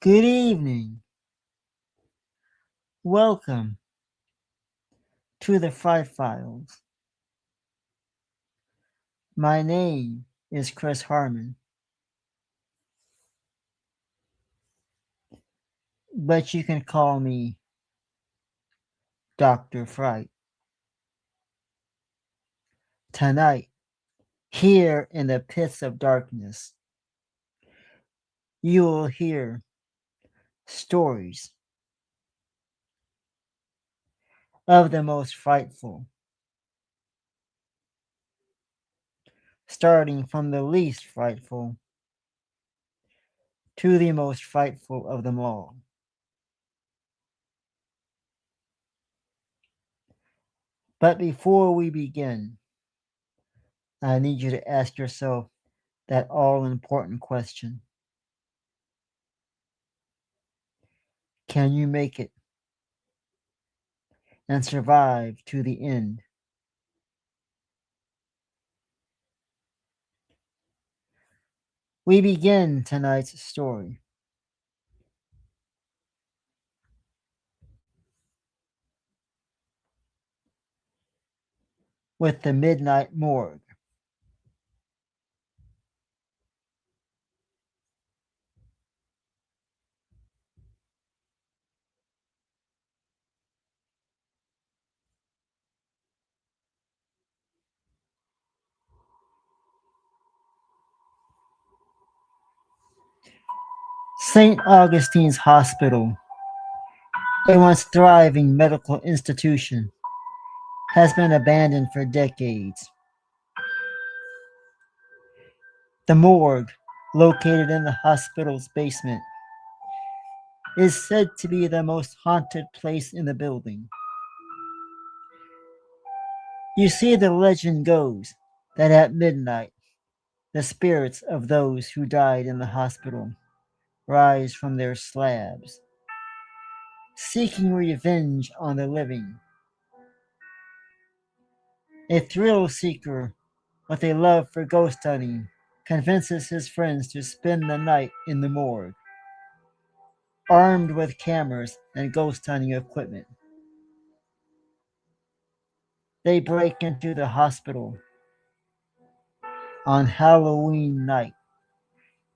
Good evening. Welcome to the Fright Files. My name is Chris Harmon, but you can call me Dr. Fright. Tonight, here in the pits of darkness, you will hear stories of the most frightful, starting from the least frightful to the most frightful of them all. But before we begin, I need you to ask yourself that all-important question. Can you make it and survive to the end? We begin tonight's story with the Midnight Morgue. St. Augustine's Hospital, a once thriving medical institution, has been abandoned for decades. The morgue, located in the hospital's basement, is said to be the most haunted place in the building. You see, the legend goes that at midnight, the spirits of those who died in the hospital rise from their slabs, seeking revenge on the living. A thrill seeker with a love for ghost hunting convinces his friends to spend the night in the morgue, armed with cameras and ghost hunting equipment. They break into the hospital on Halloween night,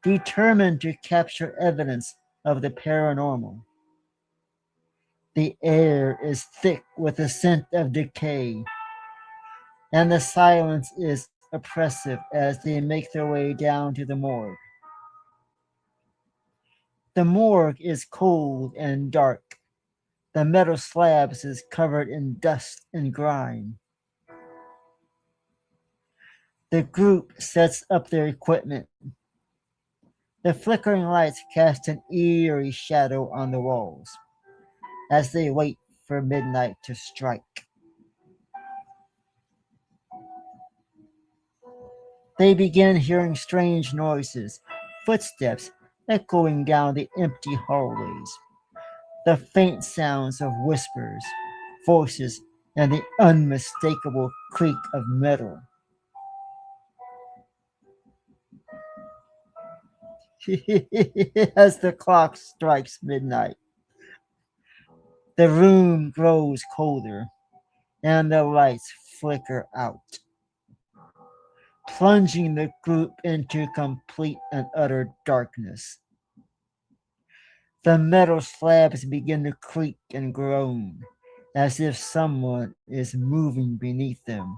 determined to capture evidence of the paranormal. The air is thick with the scent of decay, and the silence is oppressive as they make their way down to the morgue. The morgue is cold and dark. The metal slabs is covered in dust and grime. The group sets up their equipment. The flickering lights cast an eerie shadow on the walls as they wait for midnight to strike. They begin hearing strange noises, footsteps echoing down the empty hallways, the faint sounds of whispers, voices, and the unmistakable creak of metal. As the clock strikes midnight, the room grows colder and the lights flicker out, plunging the group into complete and utter darkness. The metal slabs begin to creak and groan as if someone is moving beneath them.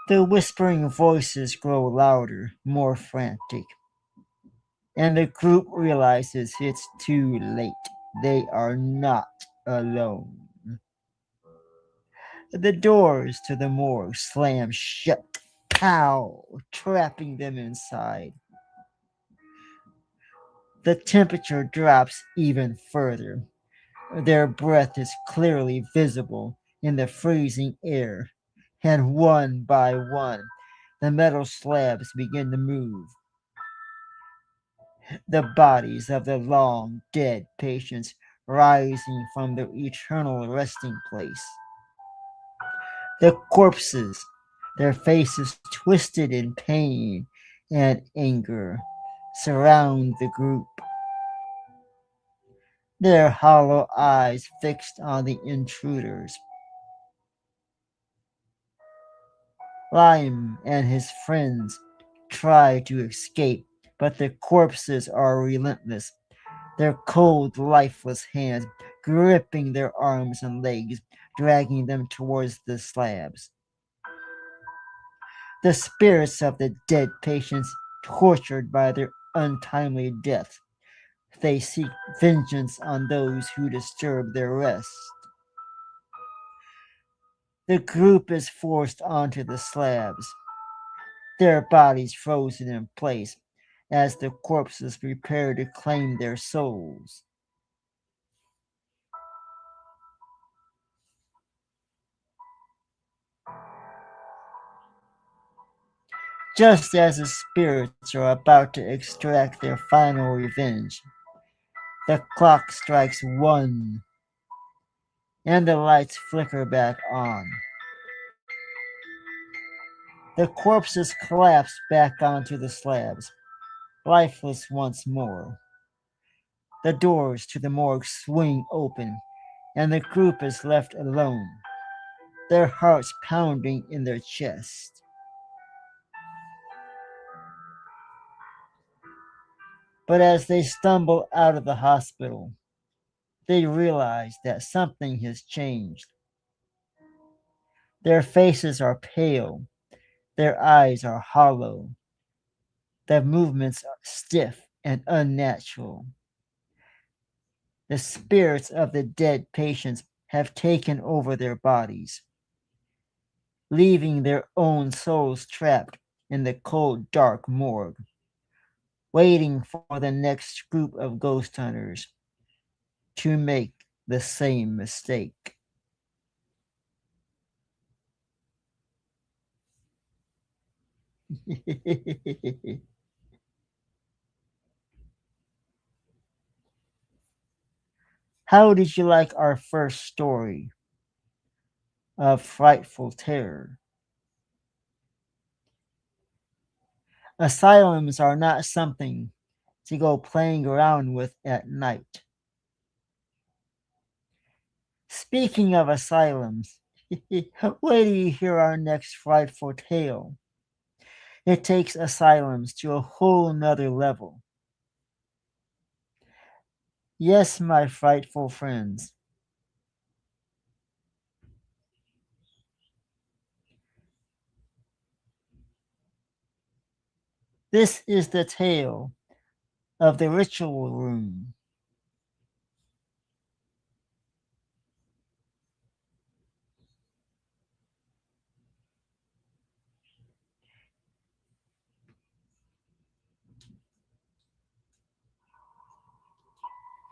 The whispering voices grow louder, more frantic, and the group realizes it's too late. They are not alone. The doors to the morgue slam shut, pow, trapping them inside. The temperature drops even further. Their breath is clearly visible in the freezing air, and one by one, the metal slabs begin to move. The bodies of the long dead patients rising from their eternal resting place. The corpses, their faces twisted in pain and anger, surround the group, their hollow eyes fixed on the intruders. Lime and his friends try to escape, but the corpses are relentless, their cold, lifeless hands gripping their arms and legs, dragging them towards the slabs. The spirits of the dead patients, tortured by their untimely death, they seek vengeance on those who disturb their rest. The group is forced onto the slabs, their bodies frozen in place as the corpses prepare to claim their souls. Just as the spirits are about to extract their final revenge, the clock strikes 1 and the lights flicker back on. The corpses collapse back onto the slabs, lifeless once more. The doors to the morgue swing open, and the group is left alone, their hearts pounding in their chests. But as they stumble out of the hospital, they realize that something has changed. Their faces are pale, their eyes are hollow, their movements are stiff and unnatural. The spirits of the dead patients have taken over their bodies, leaving their own souls trapped in the cold, dark morgue, waiting for the next group of ghost hunters to make the same mistake. How did you like our first story of frightful terror? Asylums are not something to go playing around with at night. Speaking of asylums, wait till you hear our next frightful tale. It takes asylums to a whole nother level. Yes, my frightful friends, this is the tale of the ritual room.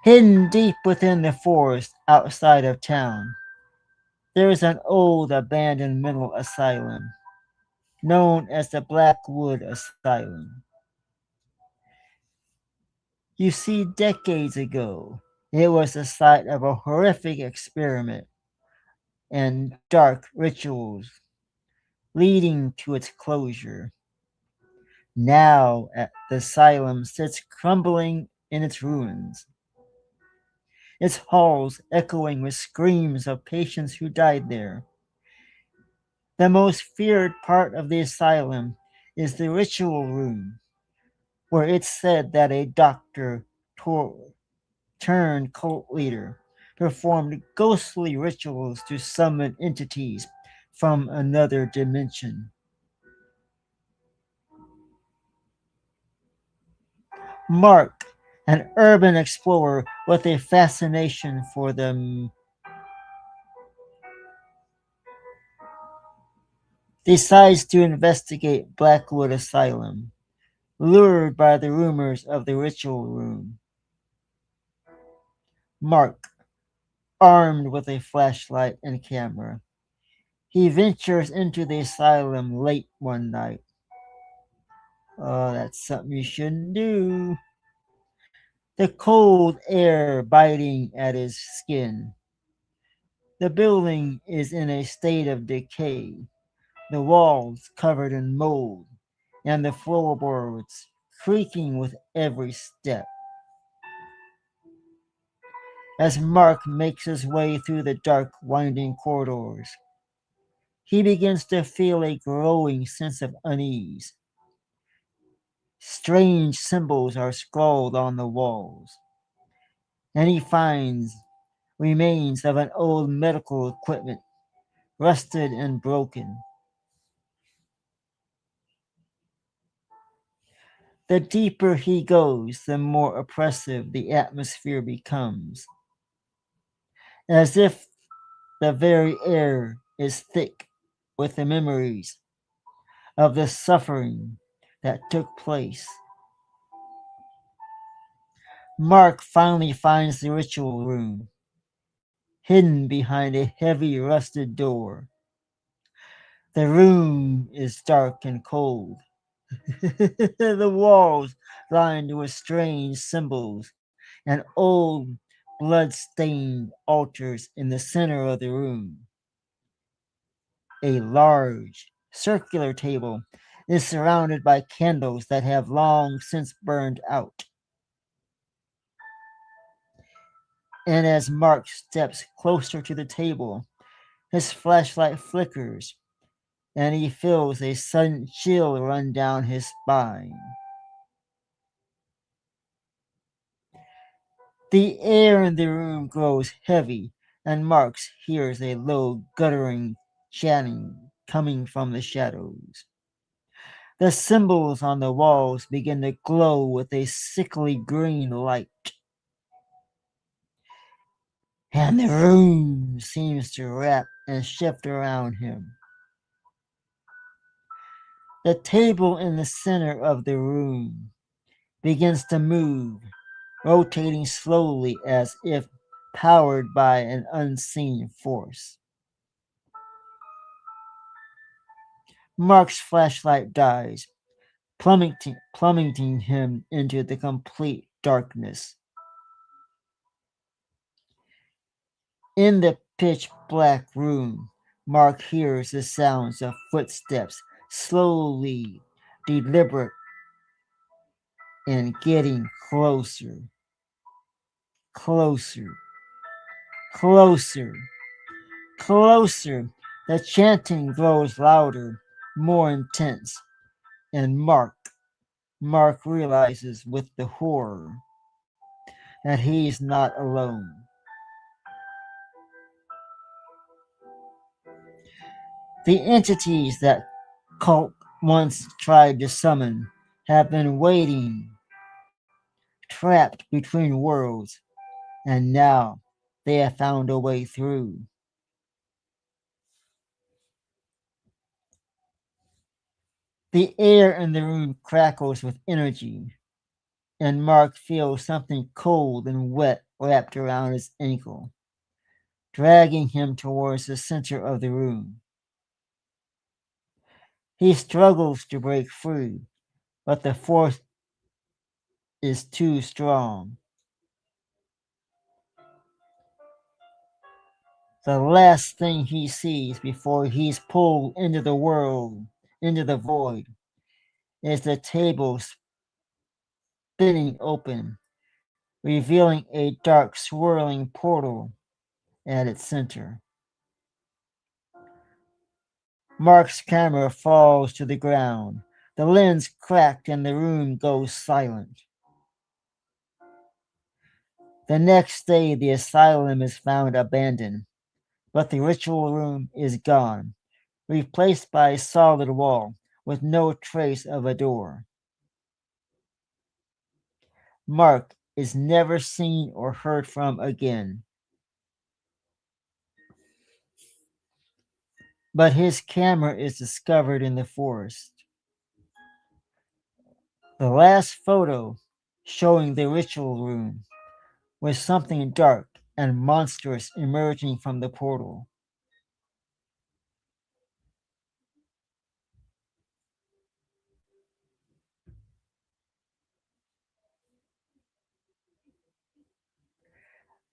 Hidden deep within the forest outside of town, there is an old abandoned mental asylum known as the Blackwood Asylum. You see, decades ago, it was the site of a horrific experiment and dark rituals leading to its closure. Now, the asylum sits crumbling in its ruins, its halls echoing with screams of patients who died there. The most feared part of the asylum is the ritual room, where it's said that a doctor turned cult leader performed ghostly rituals to summon entities from another dimension. Mark, an urban explorer with a fascination for them, decides to investigate Blackwood Asylum, lured by the rumors of the ritual room. Mark, armed with a flashlight and camera, he ventures into the asylum late one night. Oh, that's something you shouldn't do. The cold air biting at his skin. The building is in a state of decay, the walls covered in mold, and the floorboards creaking with every step. As Mark makes his way through the dark, winding corridors, he begins to feel a growing sense of unease. Strange symbols are scrawled on the walls, and he finds remains of an old medical equipment, rusted and broken. The deeper he goes, the more oppressive the atmosphere becomes, as if the very air is thick with the memories of the suffering that took place. Mark finally finds the ritual room, hidden behind a heavy rusted door. The room is dark and cold. The walls lined with strange symbols and old blood-stained altars in the center of the room. A large circular table is surrounded by candles that have long since burned out. And as Mark steps closer to the table, his flashlight flickers and he feels a sudden chill run down his spine. The air in the room grows heavy, and Mark hears a low, guttering chanting coming from the shadows. The symbols on the walls begin to glow with a sickly green light, and the room seems to wrap and shift around him. The table in the center of the room begins to move, rotating slowly as if powered by an unseen force. Mark's flashlight dies, plummeting him into the complete darkness. In the pitch black room, Mark hears the sounds of footsteps, slowly, deliberate, and getting closer, closer, closer, closer. The chanting grows louder, more intense, and Mark realizes with the horror that he's not alone. The entities that cult once tried to summon have been waiting, trapped between worlds, and now they have found a way through. The air in the room crackles with energy, and Mark feels something cold and wet wrapped around his ankle, dragging him towards the center of the room. He struggles to break free, but the force is too strong. The last thing he sees before he's pulled into the world, into the void, is the table spinning open, revealing a dark, swirling portal at its center. Mark's camera falls to the ground. The lens cracked and the room goes silent. The next day, the asylum is found abandoned, but the ritual room is gone, replaced by a solid wall with no trace of a door. Mark is never seen or heard from again, but his camera is discovered in the forest. The last photo showing the ritual room was something dark and monstrous emerging from the portal.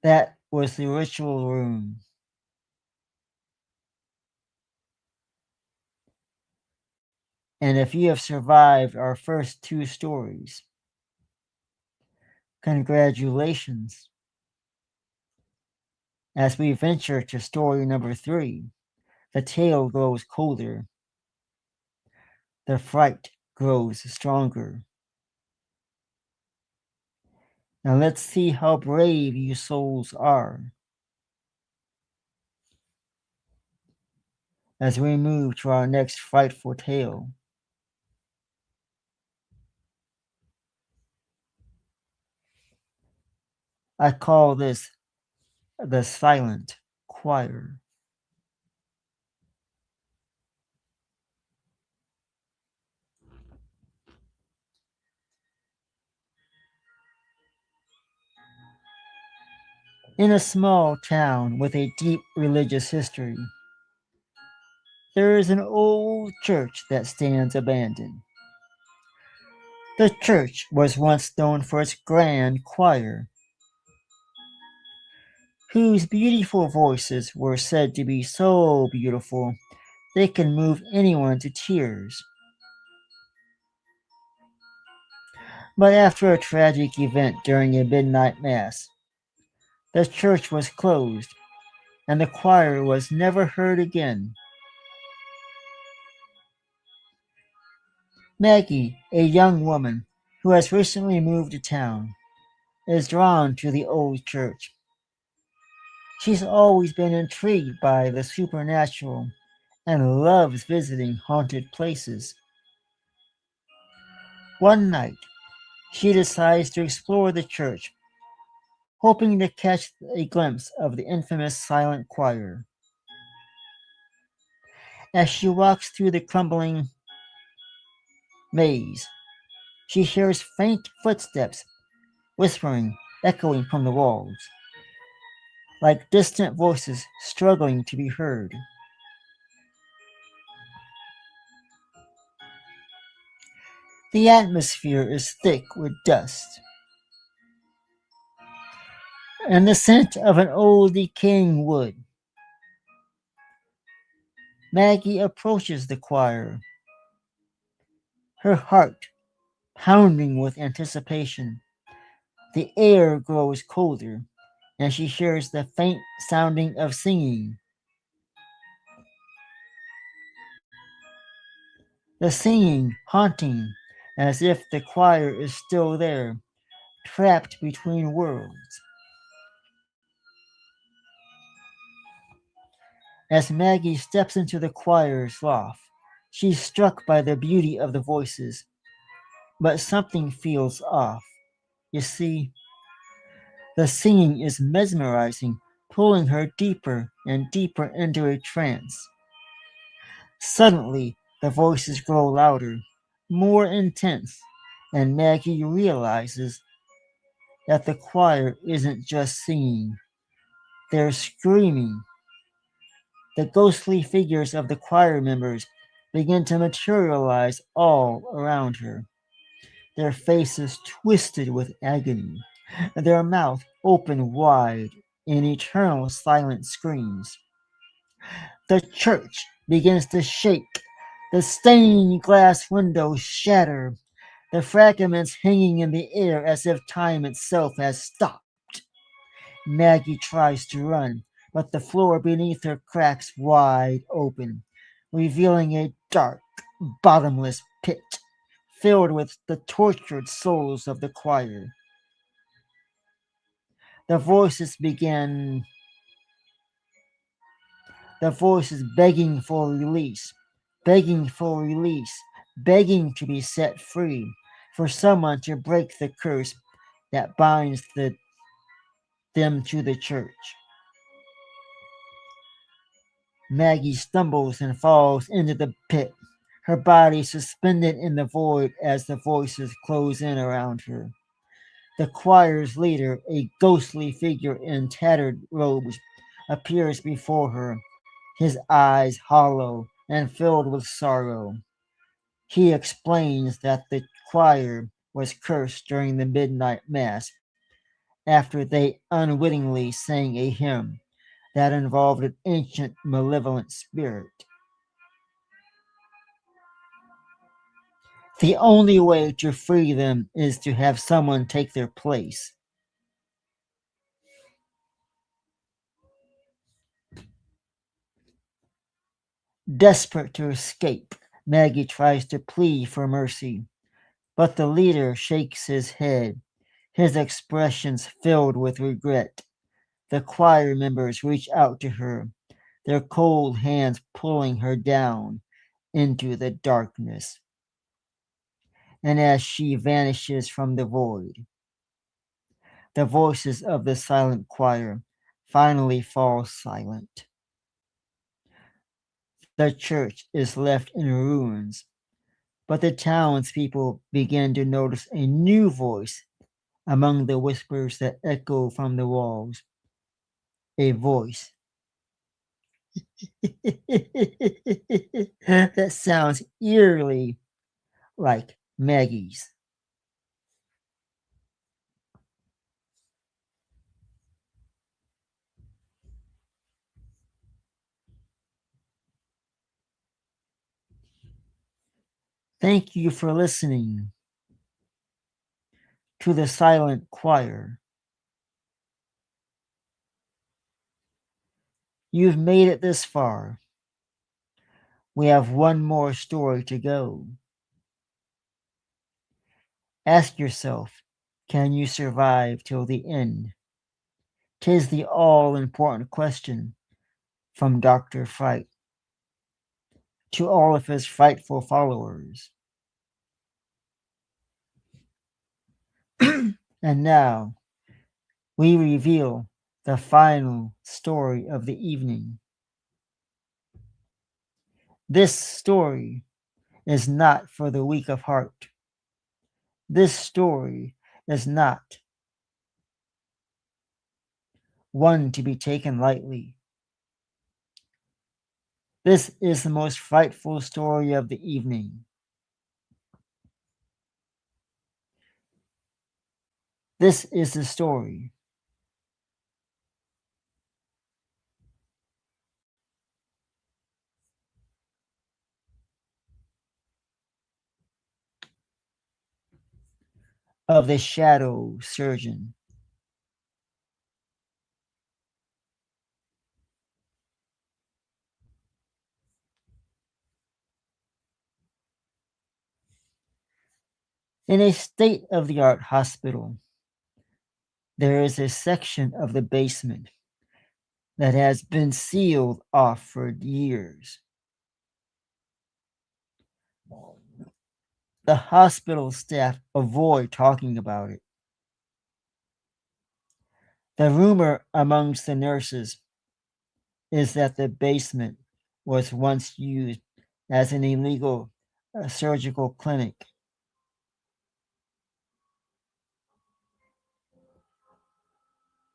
That was the ritual room. And if you have survived our first two stories, congratulations. As we venture to story number 3, the tale grows colder. The fright grows stronger. Now let's see how brave you souls are as we move to our next frightful tale. I call this the Silent Choir. In a small town with a deep religious history, there is an old church that stands abandoned. The church was once known for its grand choir, whose beautiful voices were said to be so beautiful they can move anyone to tears. But after a tragic event during a midnight mass, the church was closed and the choir was never heard again. Maggie, a young woman who has recently moved to town, is drawn to the old church. She's always been intrigued by the supernatural and loves visiting haunted places. One night, she decides to explore the church, hoping to catch a glimpse of the infamous silent choir. As she walks through the crumbling maze, she hears faint footsteps whispering, echoing from the walls, like distant voices struggling to be heard. The atmosphere is thick with dust, and the scent of an old decaying wood. Maggie approaches the choir, her heart pounding with anticipation. The air grows colder, and she hears the faint sounding of singing. The singing haunting, as if the choir is still there, trapped between worlds. As Maggie steps into the choir's loft, she's struck by the beauty of the voices, but something feels off. You see, the singing is mesmerizing, pulling her deeper and deeper into a trance. Suddenly, the voices grow louder, more intense, and Maggie realizes that the choir isn't just singing, they're screaming. The ghostly figures of the choir members begin to materialize all around her, their faces twisted with agony, their mouth open wide in eternal silent screams. The church begins to shake, the stained glass windows shatter, the fragments hanging in the air as if time itself has stopped. Maggie tries to run, but the floor beneath her cracks wide open, revealing a dark, bottomless pit filled with the tortured souls of the choir. The voices begin, the voices begging for release, begging to be set free, for someone to break the curse that binds them to the church. Maggie stumbles and falls into the pit, her body suspended in the void as the voices close in around her. The choir's leader, a ghostly figure in tattered robes, appears before her, his eyes hollow and filled with sorrow. He explains that the choir was cursed during the midnight mass after they unwittingly sang a hymn that involved an ancient malevolent spirit. The only way to free them is to have someone take their place. Desperate to escape, Maggie tries to plead for mercy, but the leader shakes his head, his expressions filled with regret. The choir members reach out to her, their cold hands pulling her down into the darkness. And as she vanishes from the void, the voices of the silent choir finally fall silent. The church is left in ruins, but the townspeople begin to notice a new voice among the whispers that echo from the walls. A voice that sounds eerily like Maggie's. Thank you for listening to the silent choir. You've made it this far. We have one more story to go. Ask yourself, can you survive till the end? 'Tis the all-important question from Dr. Fright to all of his frightful followers. And now we reveal the final story of the evening. This story is not for the weak of heart. This story is not one to be taken lightly. This is the most frightful story of the evening. This is the story of the shadow surgeon. In a state-of-the-art hospital, there is a section of the basement that has been sealed off for years. The hospital staff avoid talking about it. The rumor amongst the nurses is that the basement was once used as an illegal surgical clinic.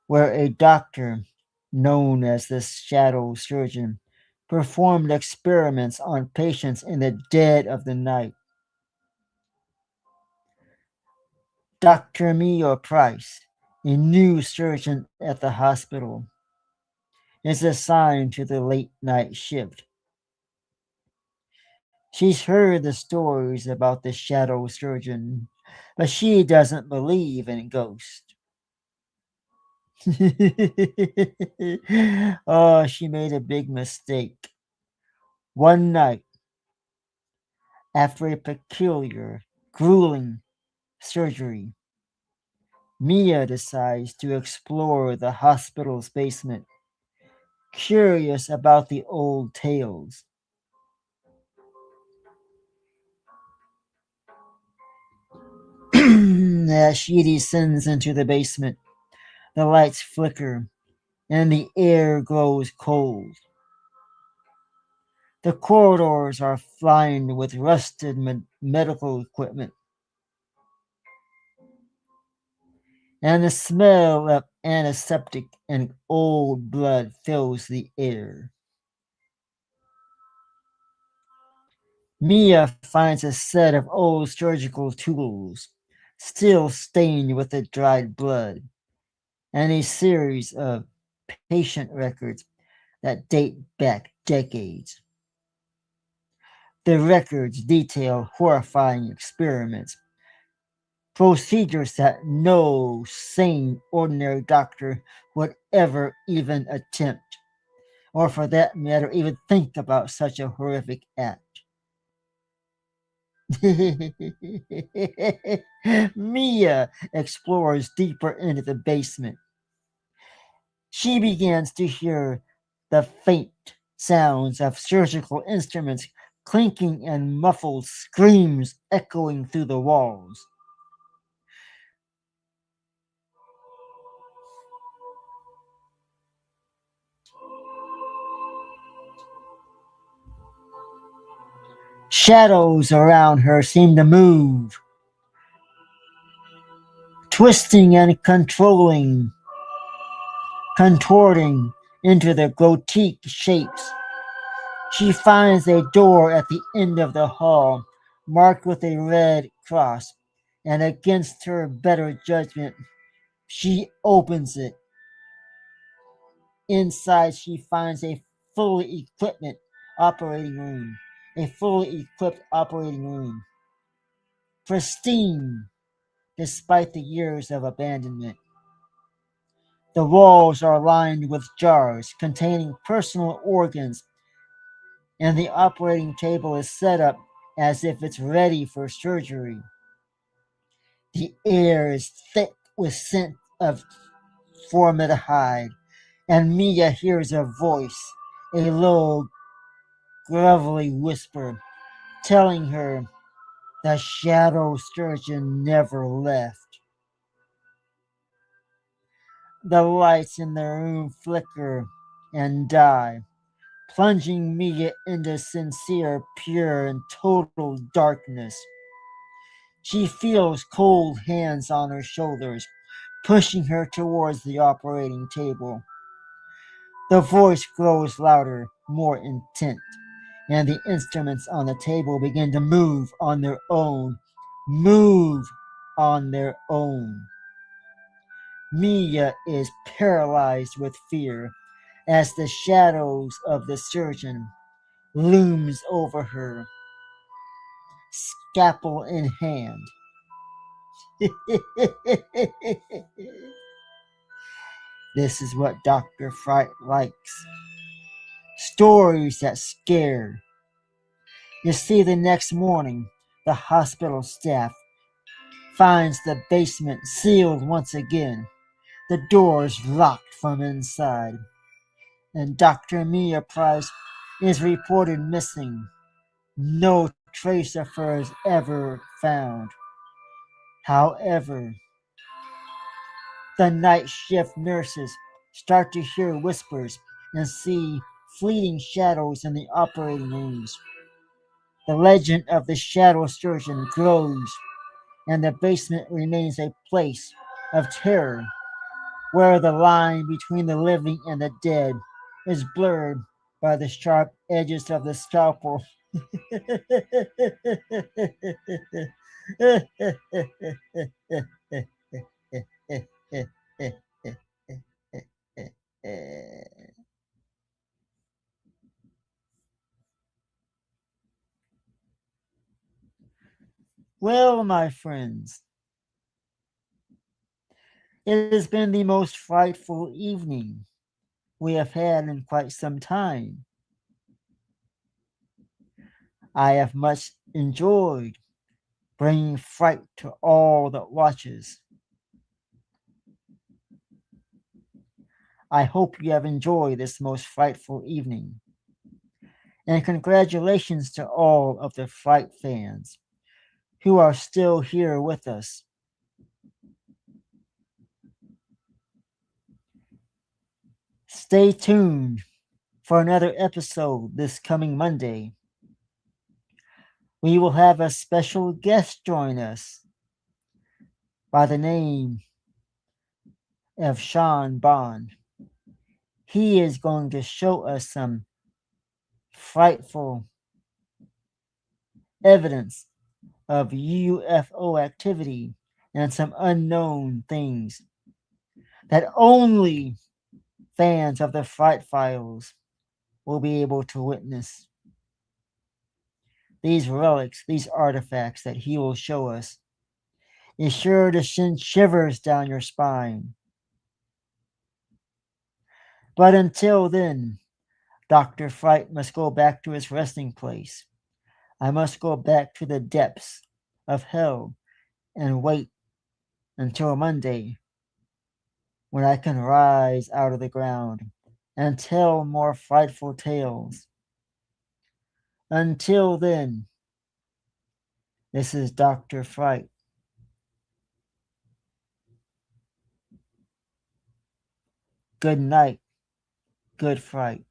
Where a doctor known as the shadow surgeon performed experiments on patients in the dead of the night. Dr. Mia Price, a new surgeon at the hospital, is assigned to the late night shift. She's heard the stories about the shadow surgeon, but she doesn't believe in ghosts. Oh, she made a big mistake. One night, after a peculiar, grueling surgery, Mia decides to explore the hospital's basement, curious about the old tales. As she descends into the basement, the lights flicker and the air grows cold. The corridors are lined with rusted medical equipment, and the smell of antiseptic and old blood fills the air. Mia finds a set of old surgical tools, still stained with the dried blood, and a series of patient records that date back decades. The records detail horrifying experiments, procedures that no sane, ordinary doctor would ever even attempt, or for that matter, even think about such a horrific act. Mia explores deeper into the basement. She begins to hear the faint sounds of surgical instruments clinking and muffled screams echoing through the walls. Shadows around her seem to move, twisting and contorting into their grotesque shapes. She finds a door at the end of the hall, marked with a red cross, and against her better judgment, she opens it. Inside, she finds a fully equipped operating room. A fully equipped operating room. Pristine, despite the years of abandonment. The walls are lined with jars containing personal organs, and the operating table is set up as if it's ready for surgery. The air is thick with scent of formaldehyde, and Mia hears a voice, a low, gravelly whisper, telling her the shadow surgeon never left. The lights in the room flicker and die, plunging Mia into sincere, pure, and total darkness. She feels cold hands on her shoulders, pushing her towards the operating table. The voice grows louder, more intent, and the instruments on the table begin to move on their own. Move on their own. Mia is paralyzed with fear as the shadows of the surgeon looms over her, scalpel in hand. This is what Dr. Fright likes. Stories that scare. You see, the next morning, the hospital staff finds the basement sealed once again, the doors locked from inside, and Dr. Mia Price is reported missing. No trace of her is ever found. However, the night shift nurses start to hear whispers and see fleeting shadows in the operating rooms. The legend of the shadow surgeon grows, and the basement remains a place of terror where the line between the living and the dead is blurred by the sharp edges of the scalpel. Well, my friends, it has been the most frightful evening we have had in quite some time. I have much enjoyed bringing fright to all that watches. I hope you have enjoyed this most frightful evening. And congratulations to all of the Fright fans who are still here with us. Stay tuned for another episode this coming Monday. We will have a special guest join us by the name of Sean Bond. He is going to show us some frightful evidence of UFO activity and some unknown things that only fans of the Fright Files will be able to witness. these relics, these artifacts that he will show us, is sure to send shivers down your spine. But until then, Dr. Fright must go back to his resting place. I must go back to the depths of hell and wait until Monday, when I can rise out of the ground and tell more frightful tales. Until then, this is Dr. Fright. Good night, good fright.